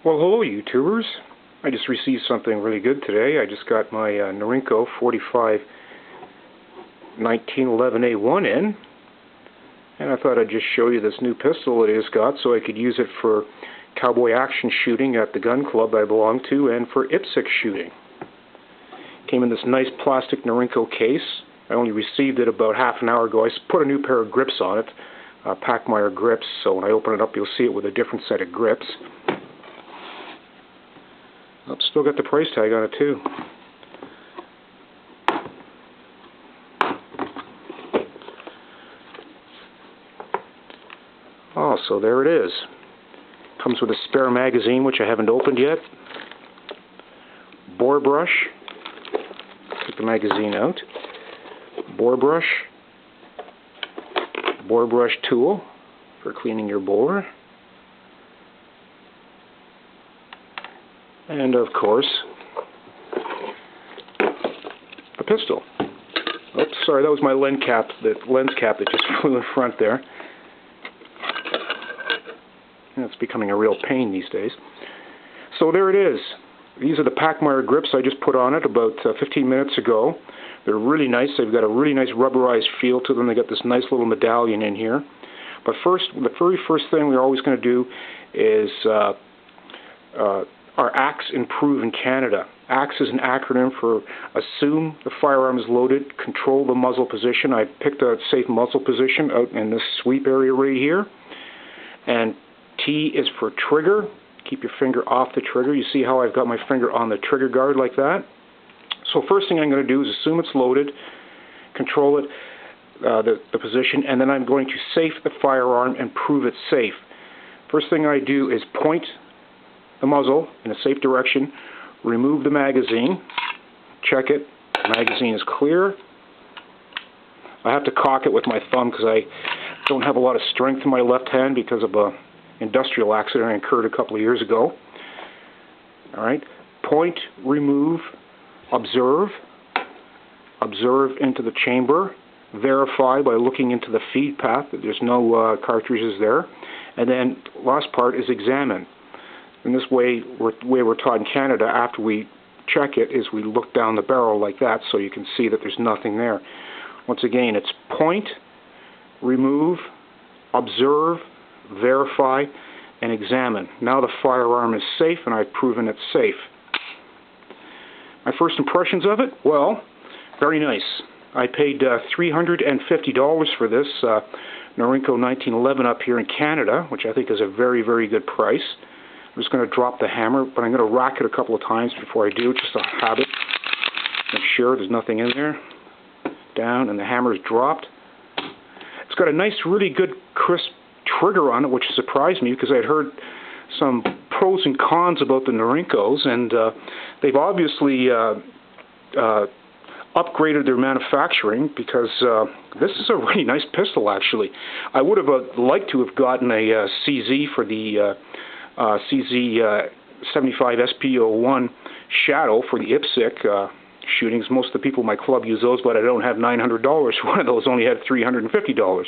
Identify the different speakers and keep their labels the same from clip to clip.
Speaker 1: Well, hello YouTubers. I just received something really good today. I just got my Norinco 45 1911A1 in, and I thought I'd just show you this new pistol it has got so I could use it for Cowboy Action shooting at the gun club I belong to and for IPSC shooting. Came in this nice plastic Norinco case. I only received it about half an hour ago. I put a new pair of grips on it, Pachmayr grips, so when I open it up you'll see it with a different set of grips. I've still got the price tag on it too. Oh, so there it is. Comes with a spare magazine, which I haven't opened yet. Bore brush. Take the magazine out. Bore brush. Bore brush tool for cleaning your bore. And of course, a pistol. Oops, sorry, that was my lens cap that just flew in front there. And it's becoming a real pain these days. So there it is. These are the Pachmayr grips I just put on it about 15 minutes ago. They're really nice. They've got a really nice rubberized feel to them. They got this nice little medallion in here. But first, the very first thing we're always going to do is our ACTS Improve in Canada. ACTS is an acronym for Assume the Firearm is Loaded, Control the Muzzle Position. I picked a safe muzzle position out in this sweep area right here. And T is for Trigger. Keep your finger off the trigger. You see how I've got my finger on the trigger guard like that? So first thing I'm going to do is assume it's loaded, control it, the position, and then I'm going to safe the firearm and prove it's safe. First thing I do is point the muzzle in a safe direction, remove the magazine, check it, the magazine is clear. I have to cock it with my thumb because I don't have a lot of strength in my left hand because of an industrial accident I incurred a couple of years ago. Alright, point, remove, observe into the chamber, verify by looking into the feed path that there's no cartridges there, and then last part is examine. In this way, we're taught in Canada, after we check it, is we look down the barrel like that so you can see that there's nothing there. Once again, it's point, remove, observe, verify, and examine. Now the firearm is safe and I've proven it's safe. My first impressions of it? Well, very nice. I paid $350 for this Norinco 1911 up here in Canada, which I think is a very, very good price. I'm just going to drop the hammer, but I'm going to rack it a couple of times before I do, just a habit. Make sure there's nothing in there. Down, and the hammer is dropped. It's got a nice, really good, crisp trigger on it, which surprised me because I had heard some pros and cons about the Norincos, and they've obviously upgraded their manufacturing because this is a really nice pistol, actually. I would have liked to have gotten a CZ for the CZ 75 SP01 Shadow for the IPSC shootings. Most of the people in my club use those, but I don't have $900 for one of those, only had $350.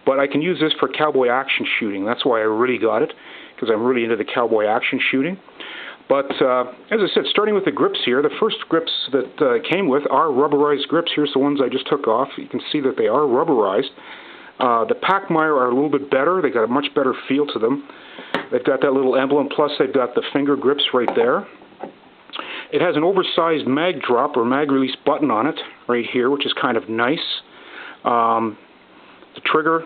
Speaker 1: But I can use this for Cowboy Action shooting. That's why I really got it, because I'm really into the Cowboy Action shooting. But as I said, starting with the grips here, the first grips that came with are rubberized grips. Here's the ones I just took off. You can see that they are rubberized. The Pachmayr are a little bit better. They got a much better feel to them. They've got that little emblem, plus they've got the finger grips right there. It has an oversized mag drop or mag release button on it right here, which is kind of nice. The trigger,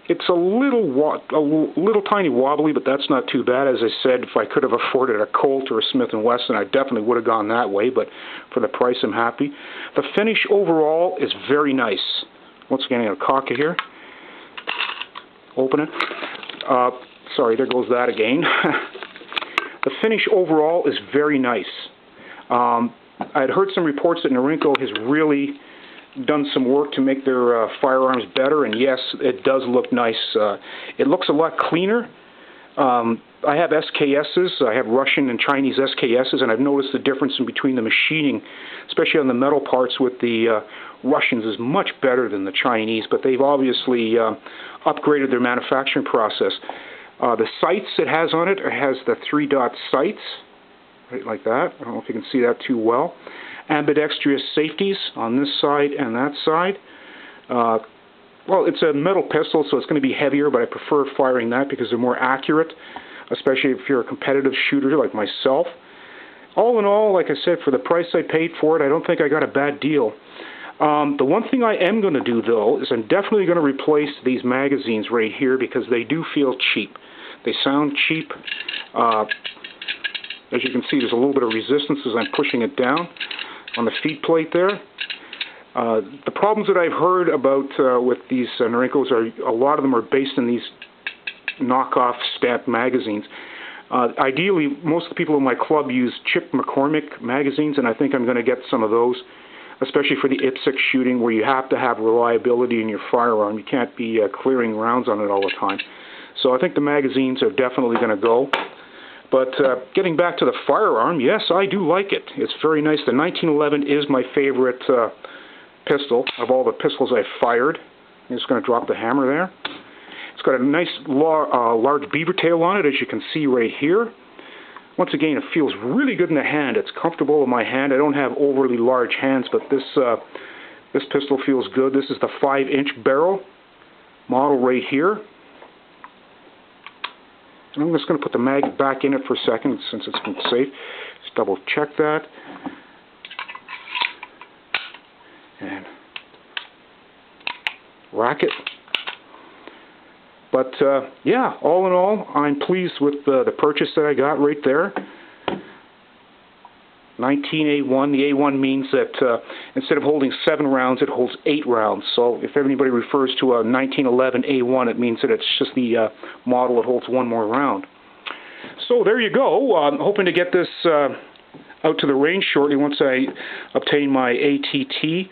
Speaker 1: it's a little tiny wobbly, but that's not too bad. As I said, if I could have afforded a Colt or a Smith & Wesson, I definitely would have gone that way, but for the price, I'm happy. The finish overall is very nice. Once again, I'm going to cock it here. Open it. Sorry, there goes that again. The finish overall is very nice. I had heard some reports that Norinco has really done some work to make their firearms better, and yes, it does look nice. It looks a lot cleaner. I have SKSs, I have Russian and Chinese SKSs, and I've noticed the difference in between the machining, especially on the metal parts with the Russians, is much better than the Chinese, but they've obviously upgraded their manufacturing process. The sights it has on it has the 3-dot sights, right like that. I don't know if you can see that too well. Ambidextrous safeties on this side and that side. Well, it's a metal pistol, so it's going to be heavier, but I prefer firing that because they're more accurate, especially if you're a competitive shooter like myself. All in all, like I said, for the price I paid for it, I don't think I got a bad deal. The one thing I am going to do, though, is I'm definitely going to replace these magazines right here because they do feel cheap. They sound cheap. As you can see, there's a little bit of resistance as I'm pushing it down on the feed plate there. The problems that I've heard about with these Norincos are a lot of them are based in these knockoff stamped magazines. Ideally, most of the people in my club use Chip McCormick magazines, and I think I'm going to get some of those, especially for the IPSC shooting where you have to have reliability in your firearm. You can't be clearing rounds on it all the time. So I think the magazines are definitely going to go. But getting back to the firearm, yes, I do like it. It's very nice. The 1911 is my favorite pistol of all the pistols I've fired. I'm just going to drop the hammer there. It's got a nice large beaver tail on it, as you can see right here. Once again, it feels really good in the hand. It's comfortable in my hand. I don't have overly large hands, but this pistol feels good. This is the 5-inch barrel model right here. And I'm just going to put the mag back in it for a second since it's been safe. Just double check that. And rack it. But yeah, all in all, I'm pleased with the purchase that I got right there. 19A1. The A1 means that instead of holding 7 rounds, it holds 8 rounds. So if anybody refers to a 1911 A1, it means that it's just the model that holds 1 more round. So there you go. I'm hoping to get this out to the range shortly once I obtain my ATT,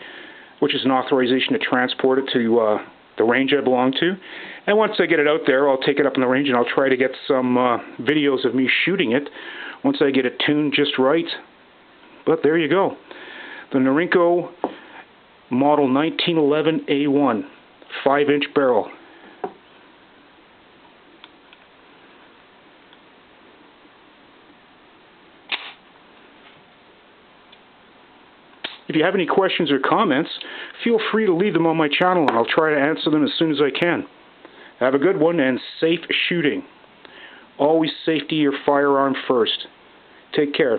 Speaker 1: which is an authorization to transport it to the range I belong to. And once I get it out there, I'll take it up in the range and I'll try to get some videos of me shooting it once I get it tuned just right. But there you go. The Norinco model 1911 A1, 5-inch barrel. If you have any questions or comments, feel free to leave them on my channel and I'll try to answer them as soon as I can. Have a good one and safe shooting. Always safety your firearm first. Take care.